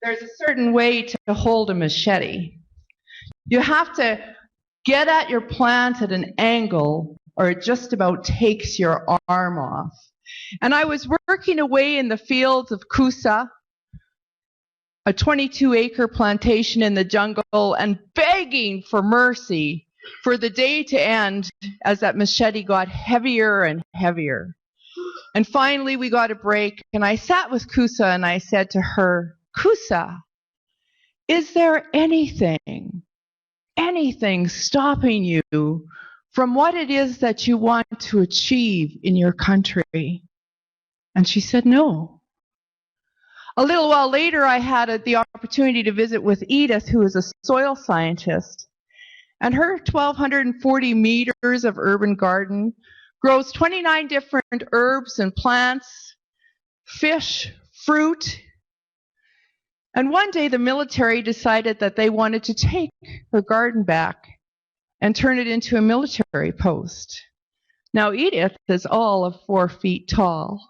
there's a certain way to hold a machete. You have to get at your plant at an angle, or it just about takes your arm off. And I was working away in the fields of Kusa, a 22-acre plantation in the jungle, and begging for mercy for the day to end as that machete got heavier and heavier. And finally we got a break, and I sat with Kusa and I said to her, Kusa, is there anything stopping you from what it is that you want to achieve in your country? And she said, no. A little while later, I had the opportunity to visit with Edith, who is a soil scientist. And her 1,240 meters of urban garden grows 29 different herbs and plants, fish, fruit. And one day the military decided that they wanted to take her garden back and turn it into a military post. Now Edith is all of 4 feet tall.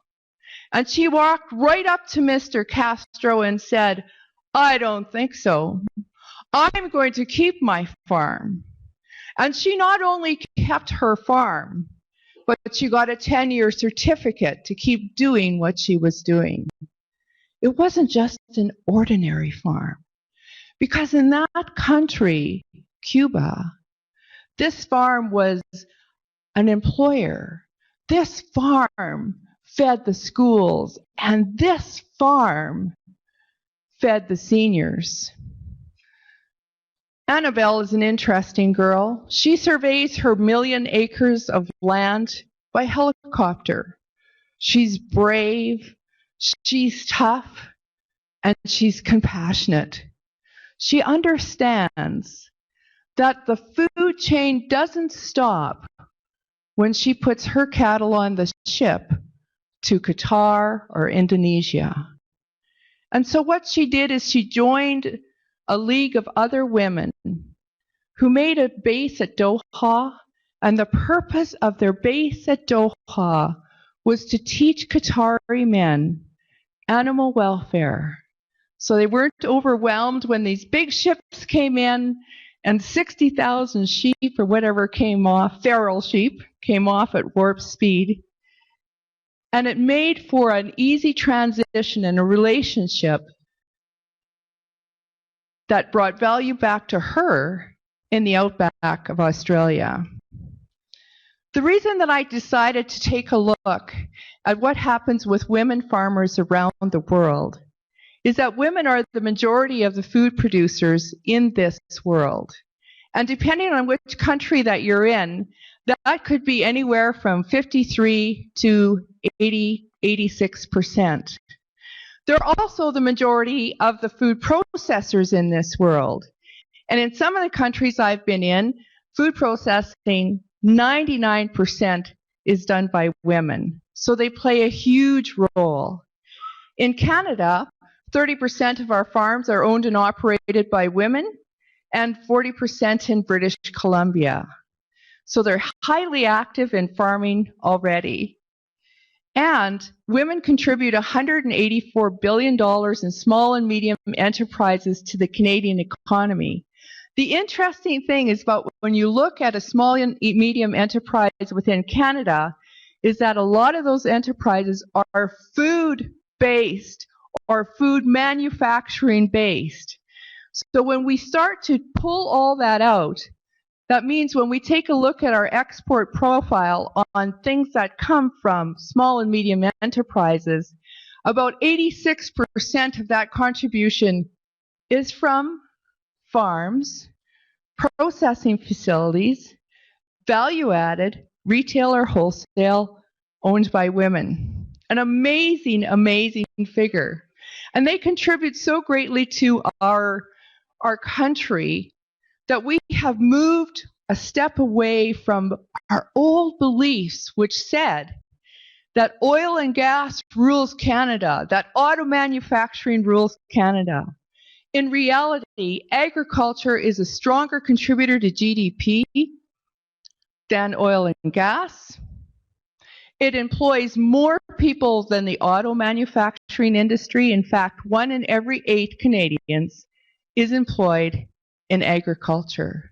And she walked right up to Mr. Castro and said, I don't think so. I'm going to keep my farm. And she not only kept her farm, but she got a 10-year certificate to keep doing what she was doing. It wasn't just an ordinary farm, because in that country, Cuba, this farm was an employer. This farm fed the schools, and this farm fed the seniors. Annabelle is an interesting girl. She surveys her 1 million acres of land by helicopter. She's brave, she's tough, and she's compassionate. She understands that the food chain doesn't stop when she puts her cattle on the ship to Qatar or Indonesia. And so what she did is she joined a league of other women who made a base at Doha, and the purpose of their base at Doha was to teach Qatari men animal welfare. So they weren't overwhelmed when these big ships came in and 60,000 sheep or whatever came off, feral sheep, came off at warp speed. And it made for an easy transition and a relationship that brought value back to her in the outback of Australia. The reason that I decided to take a look at what happens with women farmers around the world is that women are the majority of the food producers in this world. And depending on which country that you're in, that could be anywhere from 53 to 80, 86%. They're also the majority of the food processors in this world. And in some of the countries I've been in, food processing, 99% is done by women. So they play a huge role. In Canada, 30% of our farms are owned and operated by women, and 40% in British Columbia. So they're highly active in farming already. And women contribute $184 billion in small and medium enterprises to the Canadian economy. The interesting thing is about when you look at a small and medium enterprise within Canada is that a lot of those enterprises are food-based or food manufacturing-based. So when we start to pull all that out, that means when we take a look at our export profile on things that come from small and medium enterprises, about 86% of that contribution is from farms, processing facilities, value-added, retail or wholesale, owned by women. An amazing, amazing figure. And they contribute so greatly to our country that we have moved a step away from our old beliefs, which said that oil and gas rules Canada, that auto manufacturing rules Canada. In reality, agriculture is a stronger contributor to GDP than oil and gas. It employs more people than the auto manufacturing industry. In fact, 1 in every 8 Canadians is employed in agriculture.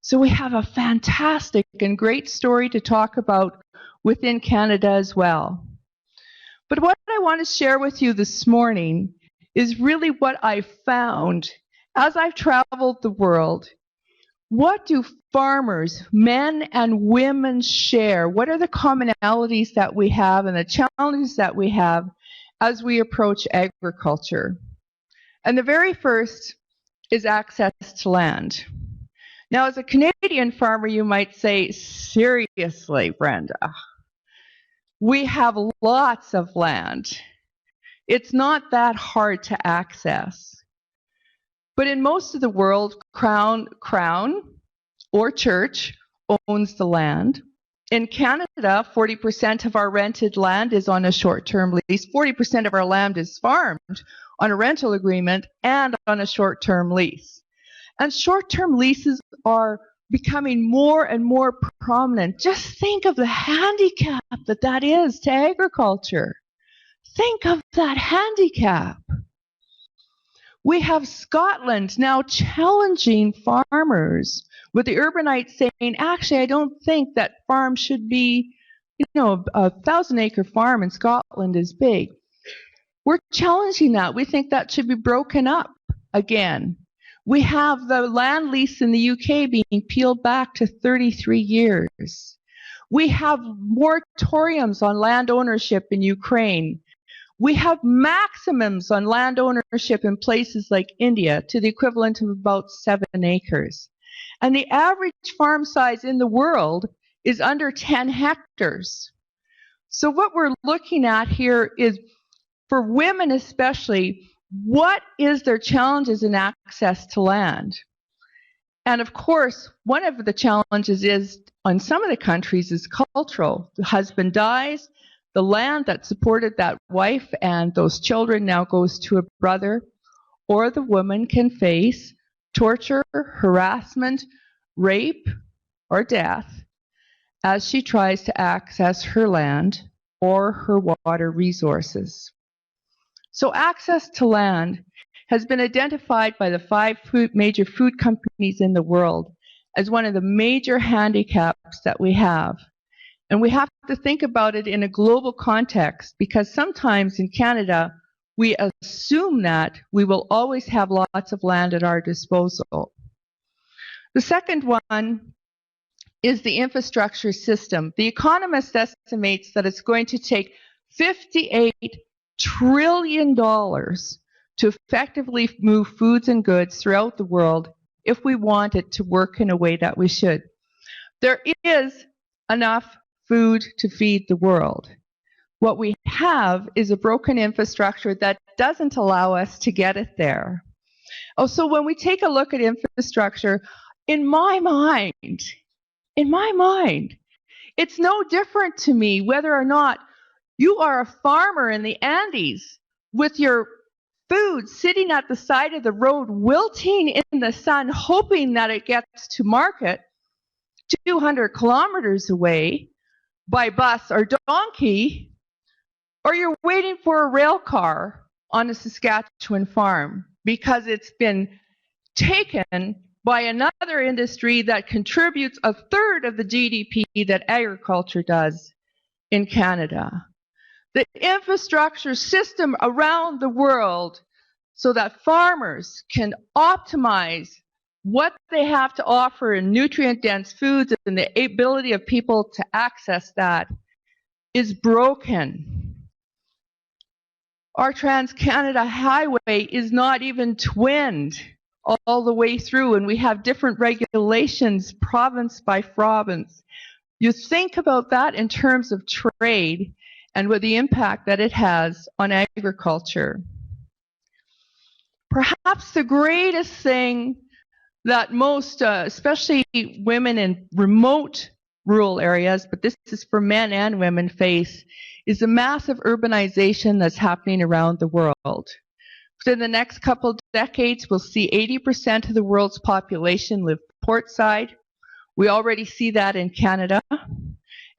So we have a fantastic and great story to talk about within Canada as well. But what I want to share with you this morning is really what I found as I've traveled the world. What do farmers, men and women, share? What are the commonalities that we have and the challenges that we have as we approach agriculture? And the very first is access to land. Now, as a Canadian farmer, you might say, seriously, Brenda, we have lots of land. It's not that hard to access. But in most of the world, crown or church owns the land. In Canada, 40% of our rented land is on a short-term lease. 40% of our land is farmed on a rental agreement and on a short-term lease. And short-term leases are becoming more and more prominent. Just think of the handicap that is to agriculture. Think of that handicap. We have Scotland now challenging farmers, with the urbanites saying, actually, I don't think that farm should be, a 1,000-acre farm in Scotland is big. We're challenging that. We think that should be broken up again. We have the land lease in the UK being peeled back to 33 years. We have moratoriums on land ownership in Ukraine. We have maximums on land ownership in places like India to the equivalent of about 7 acres. And the average farm size in the world is under 10 hectares. So what we're looking at here is, for women especially, what is their challenges in access to land? And of course, one of the challenges is, on some of the countries, is cultural. The husband dies, the land that supported that wife and those children now goes to a brother, or the woman can face torture, harassment, rape, or death as she tries to access her land or her water resources. So access to land has been identified by the 5 major food companies in the world as one of the major handicaps that we have. And we have to think about it in a global context, because sometimes in Canada, we assume that we will always have lots of land at our disposal. The second one is the infrastructure system. The Economist estimates that it's going to take $58 trillion to effectively move foods and goods throughout the world if we want it to work in a way that we should. There is enough food to feed the world. What we have is a broken infrastructure that doesn't allow us to get it there. Oh, so when we take a look at infrastructure, in my mind, it's no different to me whether or not you are a farmer in the Andes with your food sitting at the side of the road, wilting in the sun, hoping that it gets to market 200 kilometers away by bus or donkey, or you're waiting for a rail car on a Saskatchewan farm because it's been taken by another industry that contributes 1/3 of the GDP that agriculture does in Canada. The infrastructure system around the world so that farmers can optimize what they have to offer in nutrient-dense foods and the ability of people to access that is broken. Our Trans-Canada Highway is not even twinned all the way through, and we have different regulations province by province. You think about that in terms of trade and with the impact that it has on agriculture. Perhaps the greatest thing that most, especially women in remote rural areas, but this is for men and women, face is the massive urbanization that's happening around the world. Within the next couple of decades, we'll see 80% of the world's population live portside. We already see that in Canada.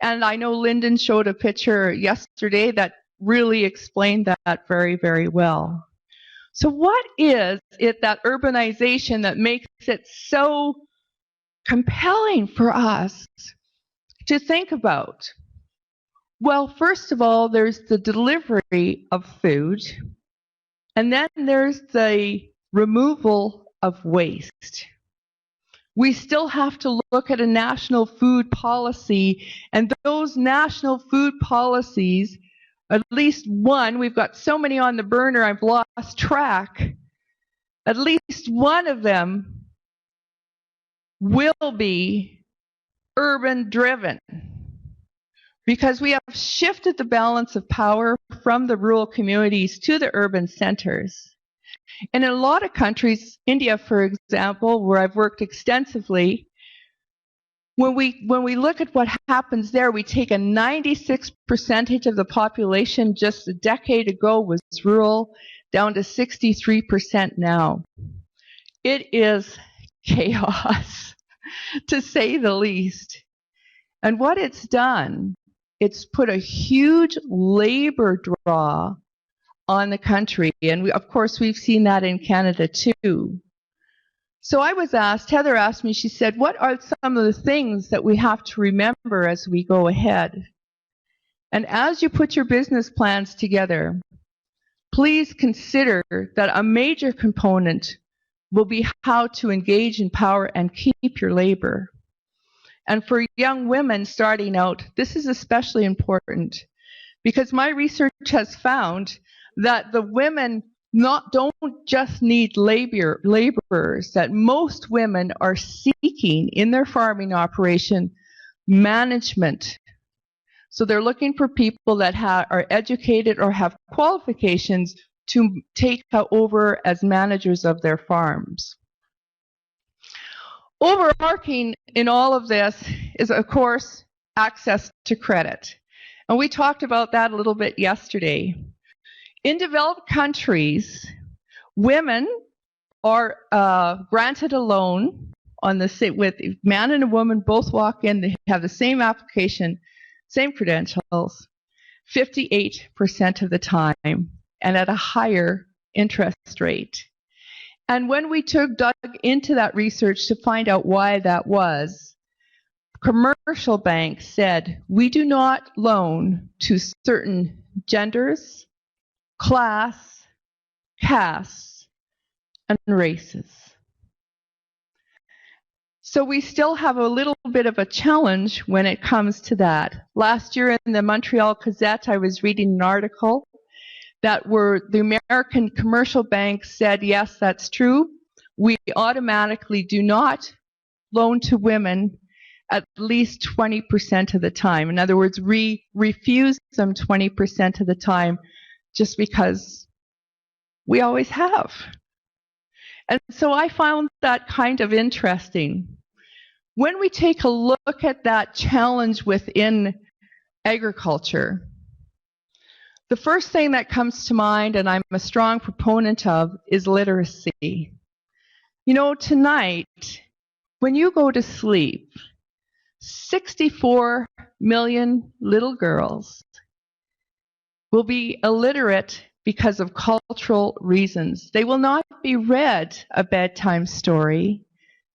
And I know Lyndon showed a picture yesterday that really explained that very, very well. So what is it, that urbanization, that makes it so compelling for us to think about? Well, first of all, there's the delivery of food, and then there's the removal of waste. We still have to look at a national food policy, and those national food policies, at least one, we've got so many on the burner I've lost track, at least one of them will be urban driven, because we have shifted the balance of power from the rural communities to the urban centers. And in a lot of countries, India, for example, where I've worked extensively, when we look at what happens there, we take a 96% of the population just a decade ago was rural, down to 63% now. It is chaos, to say the least. And what it's done, it's put a huge labor draw on the country, and of course we've seen that in Canada too. So I was asked, Heather asked me, she said, what are some of the things that we have to remember as we go ahead? And as you put your business plans together, please consider that a major component will be how to engage, empower, and keep your labor. And for young women starting out, this is especially important, because my research has found that the women don't just need laborers, that most women are seeking in their farming operation management. So they're looking for people that are educated or have qualifications to take over as managers of their farms. Overarching in all of this is, of course, access to credit. And we talked about that a little bit yesterday. In developed countries, women are granted a loan on the with a man and a woman both walk in, they have the same application, same credentials, 58% of the time, and at a higher interest rate. And when we dug into that research to find out why that was, commercial banks said, we do not loan to certain genders, class, castes, and races. So we still have a little bit of a challenge when it comes to that. Last year in the Montreal Gazette, I was reading an article that the American commercial banks said, yes, that's true. We automatically do not loan to women at least 20% of the time. In other words, we refuse them 20% of the time just because we always have. And so I found that kind of interesting. When we take a look at that challenge within agriculture, the first thing that comes to mind, and I'm a strong proponent of, is literacy. You know, tonight, when you go to sleep, 64 million little girls will be illiterate because of cultural reasons. They will not be read a bedtime story,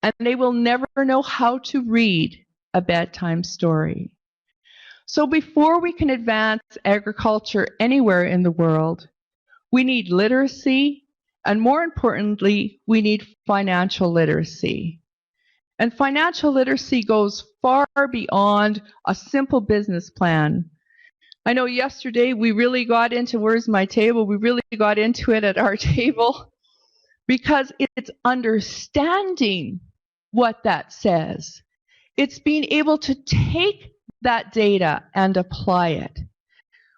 and they will never know how to read a bedtime story. So before we can advance agriculture anywhere in the world, we need literacy, and more importantly, we need financial literacy. And financial literacy goes far beyond a simple business plan. I know yesterday we really got into, where's my table? We really got into it at our table, because it's understanding what that says. It's being able to take that data and apply it.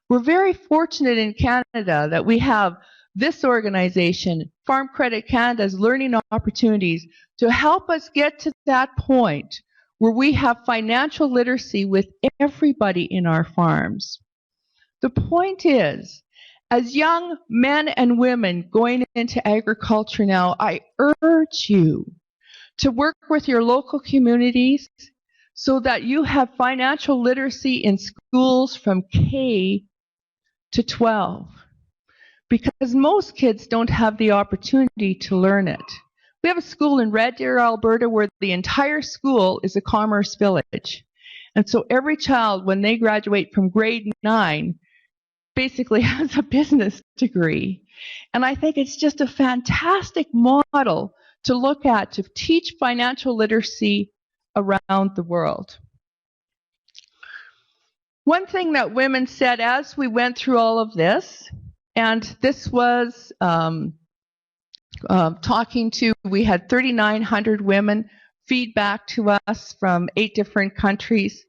We're very fortunate in Canada that we have this organization, Farm Credit Canada's Learning Opportunities, to help us get to that point where we have financial literacy with everybody in our farms. The point is, as young men and women going into agriculture now, I urge you to work with your local communities, so that you have financial literacy in schools from K to 12. Because most kids don't have the opportunity to learn it. We have a school in Red Deer, Alberta, where the entire school is a commerce village. And so every child, when they graduate from grade 9, basically has a business degree. And I think it's just a fantastic model to look at to teach financial literacy around the world. One thing that women said as we went through all of this, and this was we had 3,900 women feedback to us from 8 different countries.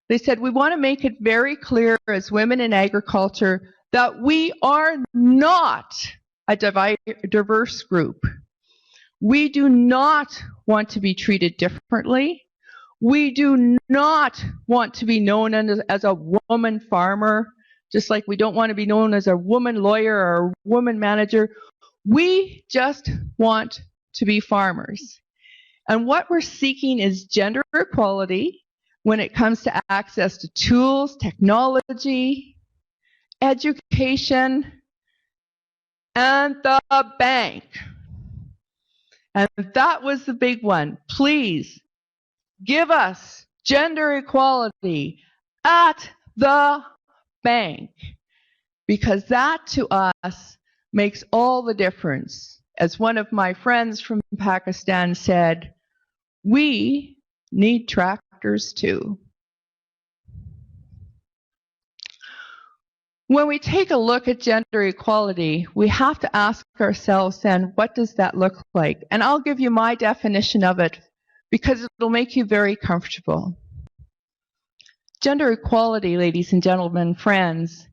They said, we want to make it very clear as women in agriculture that we are not a diverse group. We do not want to be treated differently. We do not want to be known as a woman farmer, just like we don't want to be known as a woman lawyer or a woman manager. We just want to be farmers. And what we're seeking is gender equality when it comes to access to tools, technology, education, and the bank. And that was the big one. Please give us gender equality at the bank, because that to us makes all the difference. As one of my friends from Pakistan said, we need tractors too. When we take a look at gender equality, we have to ask ourselves then, what does that look like? And I'll give you my definition of it because it'll make you very comfortable. Gender equality, ladies and gentlemen, friends,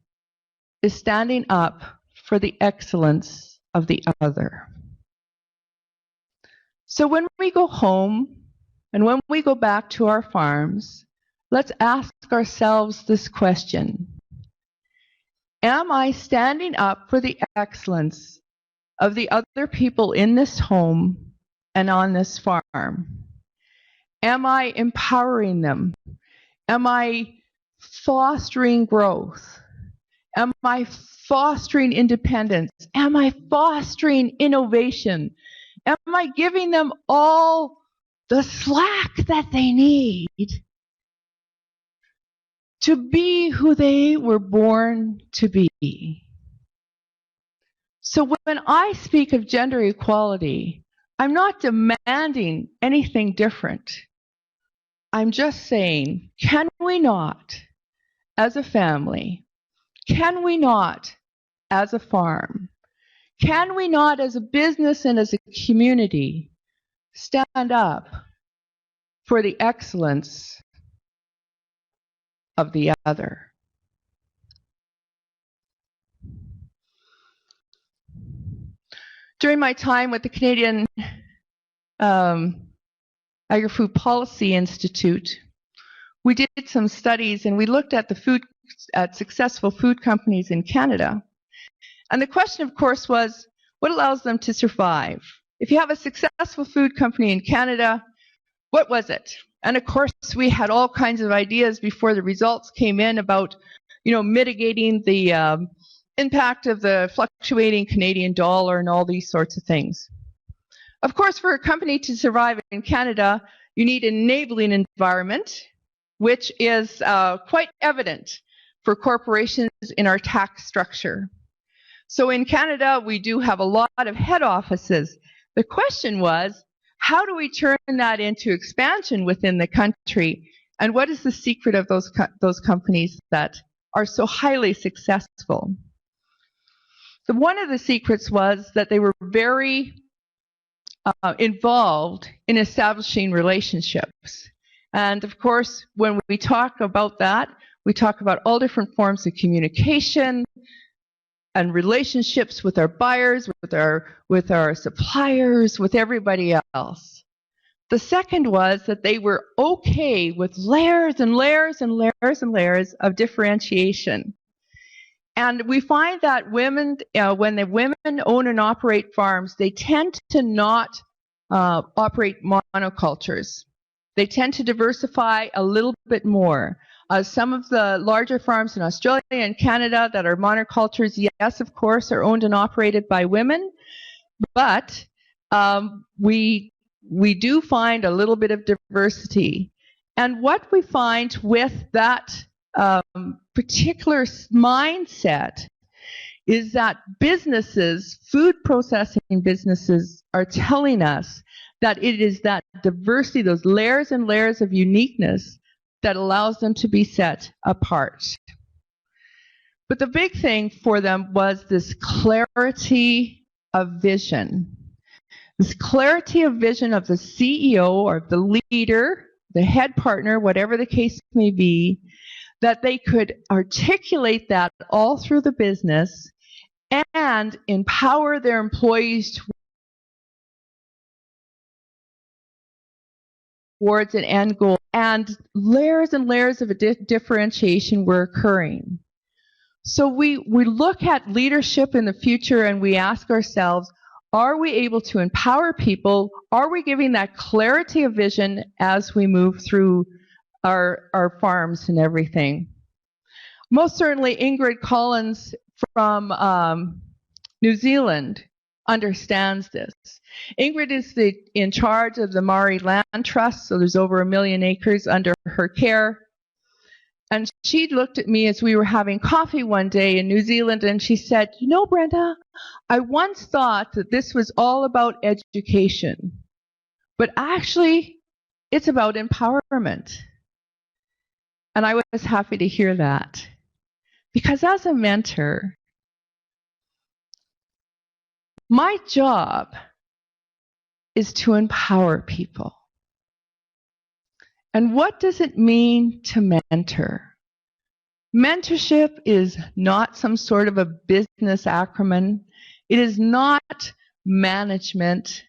is standing up for the excellence of the other. So when we go home and when we go back to our farms, let's ask ourselves this question. Am I standing up for the excellence of the other people in this home and on this farm? Am I empowering them? Am I fostering growth? Am I fostering independence? Am I fostering innovation? Am I giving them all the slack that they need to be who they were born to be? So when I speak of gender equality, I'm not demanding anything different. I'm just saying, can we not, as a family, can we not, as a farm, can we not, as a business and as a community, stand up for the excellence of the other? During my time with the Canadian Agri-Food Policy Institute, we did some studies and we looked at successful food companies in Canada. And the question, of course, was, what allows them to survive? If you have a successful food company in Canada, what was it? And of course, we had all kinds of ideas before the results came in about, mitigating the impact of the fluctuating Canadian dollar and all these sorts of things. Of course, for a company to survive in Canada, you need an enabling environment, which is quite evident for corporations in our tax structure. So in Canada, we do have a lot of head offices. The question was, how do we turn that into expansion within the country? And what is the secret of those companies that are so highly successful? So one of the secrets was that they were very involved in establishing relationships. And of course, when we talk about that, we talk about all different forms of communication and relationships with our buyers, with our suppliers, with everybody else. The second was that they were okay with layers and layers and layers and layers of differentiation. And we find that women, when the women own and operate farms, they tend to not operate monocultures. They tend to diversify a little bit more. Some of the larger farms in Australia and Canada that are monocultures, yes, of course, are owned and operated by women, but we do find a little bit of diversity. And what we find with that particular mindset is that businesses, food processing businesses, are telling us that it is that diversity, those layers and layers of uniqueness, that allows them to be set apart. But the big thing for them was this clarity of vision. This clarity of vision of the CEO or the leader, the head partner, whatever the case may be, that they could articulate that all through the business and empower their employees towards an end goal. And layers of differentiation were occurring. So we look at leadership in the future and we ask ourselves, are we able to empower people? Are we giving that clarity of vision as we move through our farms and everything? Most certainly Ingrid Collins from New Zealand understands this. Ingrid is in charge of the Maori Land Trust, so there's over 1 million acres under her care. And she looked at me as we were having coffee one day in New Zealand, and she said, you know, Brenda, I once thought that this was all about education, but actually it's about empowerment. And I was happy to hear that, because as a mentor, my job is to empower people. And what does it mean to mentor? Mentorship is not some sort of a business acronym. It is not management.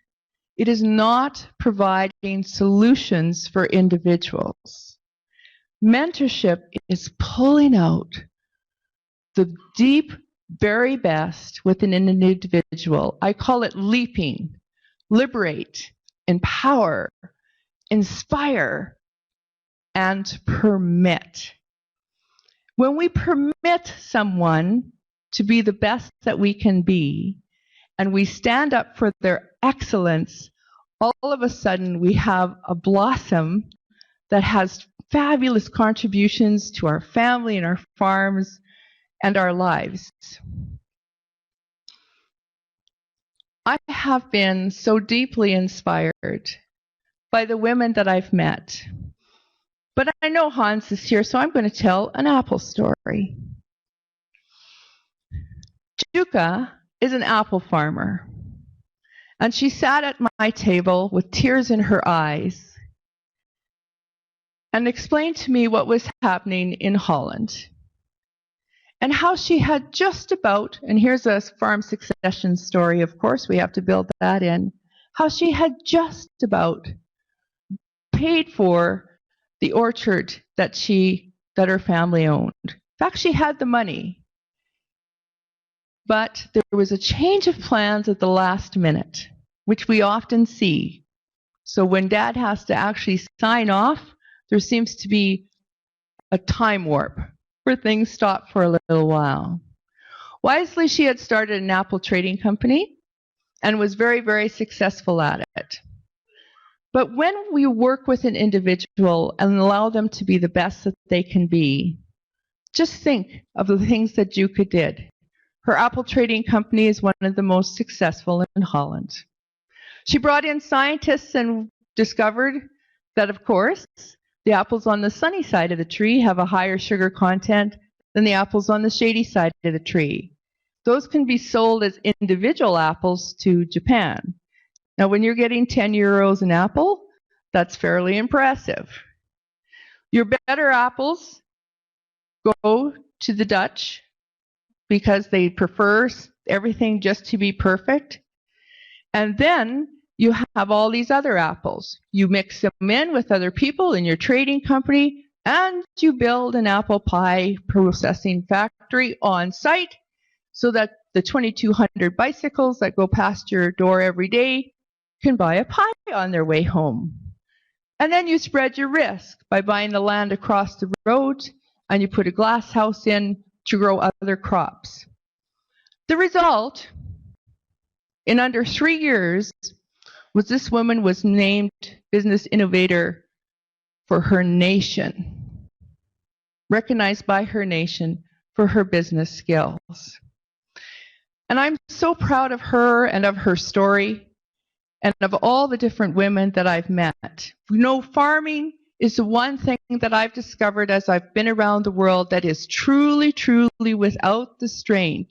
It is not providing solutions for individuals. Mentorship is pulling out the deep, very best within an individual. I call it leaping, liberate, empower, inspire, and permit. When we permit someone to be the best that we can be, and we stand up for their excellence, all of a sudden we have a blossom that has fabulous contributions to our family and our farms and our lives. I have been so deeply inspired by the women that I've met. But I know Hans is here, so I'm going to tell an apple story. Juka is an apple farmer, and she sat at my table with tears in her eyes and explained to me what was happening in Holland and how she had just about, and here's a farm succession story, of course, we have to build that in, how she had just about paid for the orchard that her family owned. In fact, she had the money. But there was a change of plans at the last minute, which we often see. So when Dad has to actually sign off, there seems to be a time warp where things stop for a little while. Wisely, she had started an apple trading company and was very, very successful at it. But when we work with an individual and allow them to be the best that they can be, just think of the things that Juka did. Her apple trading company is one of the most successful in Holland. She brought in scientists and discovered that, of course, the apples on the sunny side of the tree have a higher sugar content than the apples on the shady side of the tree. Those can be sold as individual apples to Japan. Now, when you're getting 10 euros an apple, that's fairly impressive. Your better apples go to the Dutch because they prefer everything just to be perfect. And then you have all these other apples. You mix them in with other people in your trading company, and you build an apple pie processing factory on site so that the 2,200 bicycles that go past your door every day can buy a pie on their way home. And then you spread your risk by buying the land across the road, and you put a glass house in to grow other crops. The result, in under 3 years, was this woman was named Business Innovator for her nation, recognized by her nation for her business skills. And I'm so proud of her and of her story and of all the different women that I've met. You know, farming is the one thing that I've discovered as I've been around the world that is truly, truly without the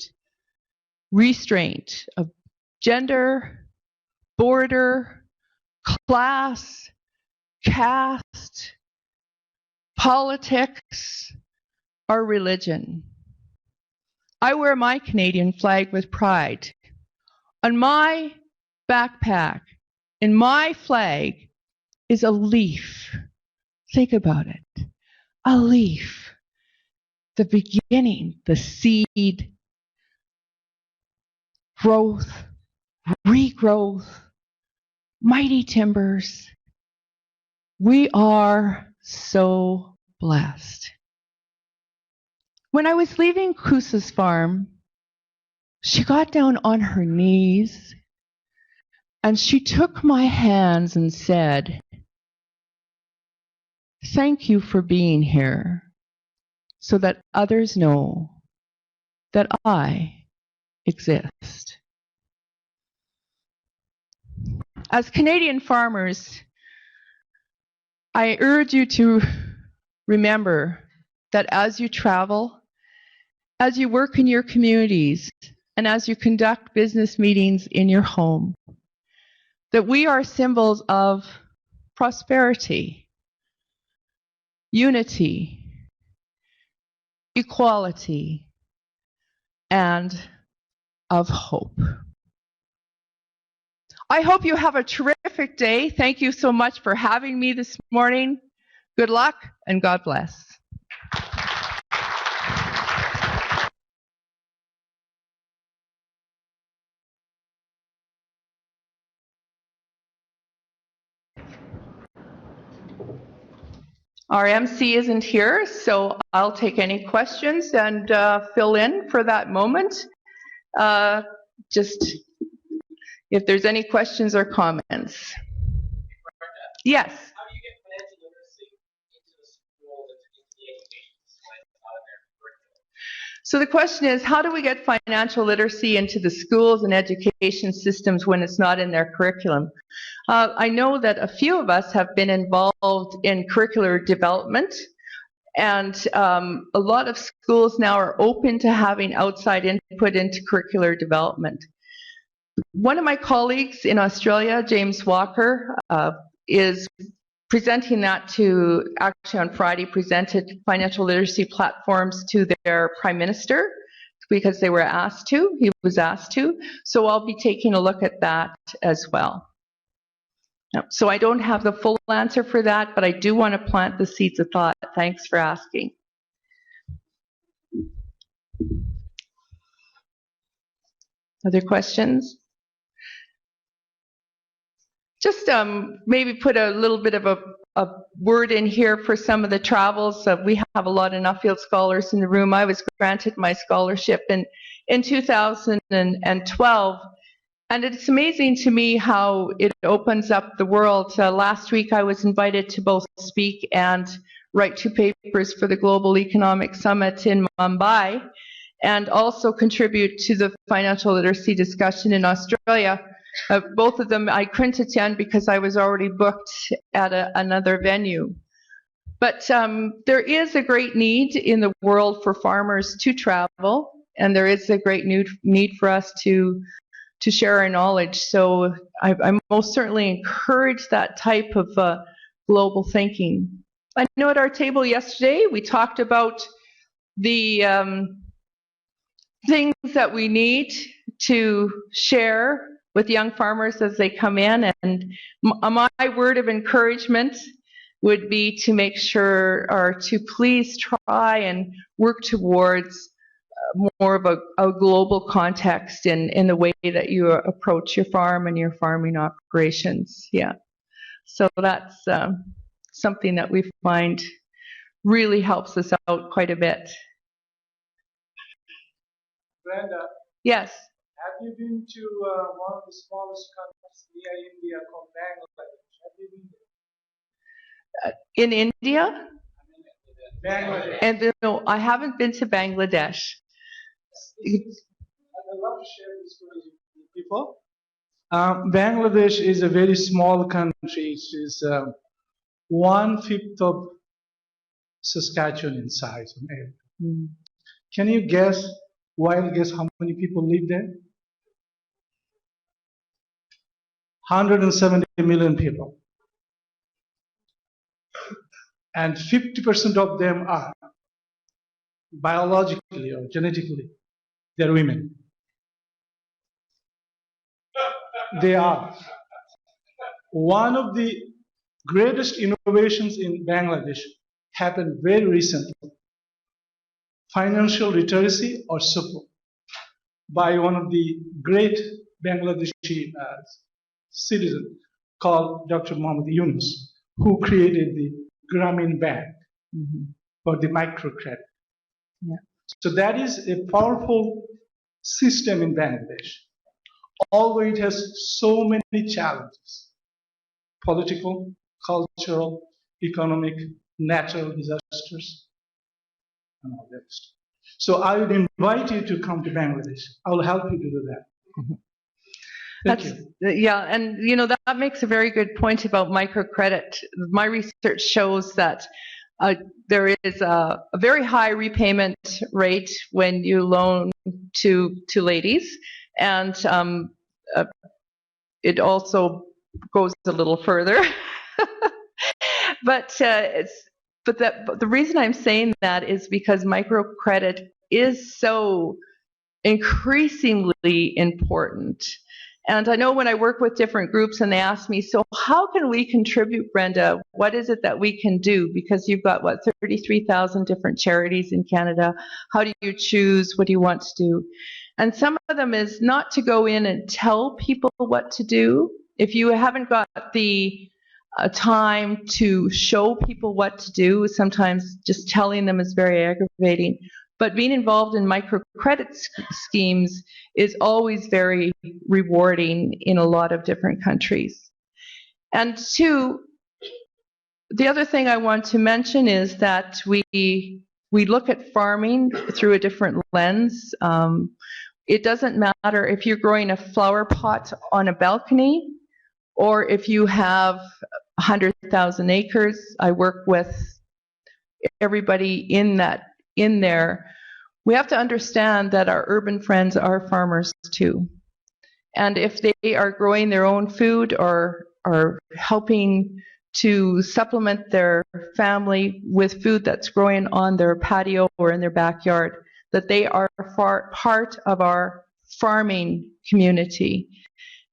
restraint of gender, border, class, caste, politics, or religion. I wear my Canadian flag with pride. On my backpack, in my flag, is a leaf. Think about it. A leaf. The beginning, the seed, growth, regrowth, mighty timbers. We are so blessed. When I was leaving Kusa's farm, she got down on her knees and she took my hands and said, "Thank you for being here so that others know that I exist." As Canadian farmers, I urge you to remember that as you travel, as you work in your communities, and as you conduct business meetings in your home, that we are symbols of prosperity, unity, equality, and of hope. I hope you have a terrific day. Thank you so much for having me this morning. Good luck and God bless. Our MC isn't here, so I'll take any questions and fill in for that moment. Just if there's any questions or comments. Yes. How do you get financial literacy into the school, into the education system, out of their curriculum? So the question is, how do we get financial literacy into the schools and education systems when it's not in their curriculum? I know that a few of us have been involved in curricular development, and a lot of schools now are open to having outside input into curricular development. One of my colleagues in Australia, James Walker, is presenting that to, actually on Friday, presented financial literacy platforms to their Prime Minister because they were asked to, he was asked to. So I'll be taking a look at that as well. So I don't have the full answer for that, but I do want to plant the seeds of thought. Thanks for asking. Other questions? Just maybe put a little bit of a word in here for some of the travels. We have a lot of Nuffield scholars in the room. I was granted my scholarship in 2012. And it's amazing to me how it opens up the world. Last week I was invited to both speak and write 2 papers for the Global Economic Summit in Mumbai, and also contribute to the financial literacy discussion in Australia. Both of them I couldn't attend because I was already booked at another venue. But there is a great need in the world for farmers to travel, and there is a great need for us to share our knowledge. So I most certainly encourage that type of global thinking. I know at our table yesterday we talked about the things that we need to share with young farmers as they come in, and my word of encouragement would be to make sure, or to please try and work towards more of a global context in the way that you approach your farm and your farming operations. Yeah. So that's something that we find really helps us out quite a bit. Brenda, yes. Have you been to one of the smallest countries near India called Bangladesh? Have you been there? In India? Bangladesh. And no, I haven't been to Bangladesh. I'd love to share this with people. Bangladesh is a very small country. It is 1/5 of Saskatchewan in size. Can you guess, wild guess, how many people live there? 170 million people. And 50% of them are biologically or genetically, they're women. They are. One of the greatest innovations in Bangladesh happened very recently. Financial literacy or support by one of the great Bangladeshi citizen called Dr. Mohammed Yunus, who created the Grameen Bank for the microcredit. Yeah. So that is a powerful system in Bangladesh, although it has so many challenges: political, cultural, economic, natural disasters, and all that stuff. So I would invite you to come to Bangladesh. I will help you to do that. Thank you. Yeah, and you know that makes a very good point about microcredit. My research shows that there is a very high repayment rate when you loan to ladies, and it also goes a little further. But the reason I'm saying that is because microcredit is so increasingly important. And I know when I work with different groups and they ask me, so how can we contribute, Brenda? What is it that we can do? Because you've got, 33,000 different charities in Canada. How do you choose? What do you want to do? And some of them is not to go in and tell people what to do. If you haven't got the time to show people what to do, sometimes just telling them is very aggravating. But being involved in microcredit schemes is always very rewarding in a lot of different countries. And two, the other thing I want to mention is that we look at farming through a different lens. It doesn't matter if you're growing a flower pot on a balcony or if you have 100,000 acres. I work with everybody in there. We have to understand that our urban friends are farmers too. And if they are growing their own food or are helping to supplement their family with food that's growing on their patio or in their backyard, that they are part of our farming community.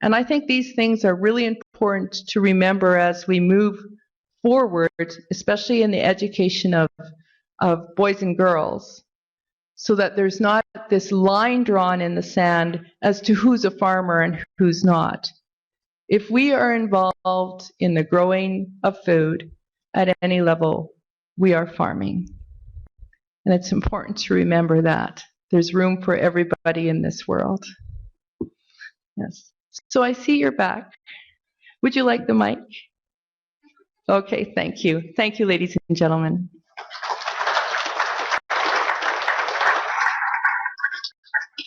And I think these things are really important to remember as we move forward, especially in the education of boys and girls, so that there's not this line drawn in the sand as to who's a farmer and who's not. If we are involved in the growing of food at any level, we are farming. And it's important to remember that. There's room for everybody in this world. Yes. So I see you're back. Would you like the mic? Okay, thank you. Thank you, ladies and gentlemen.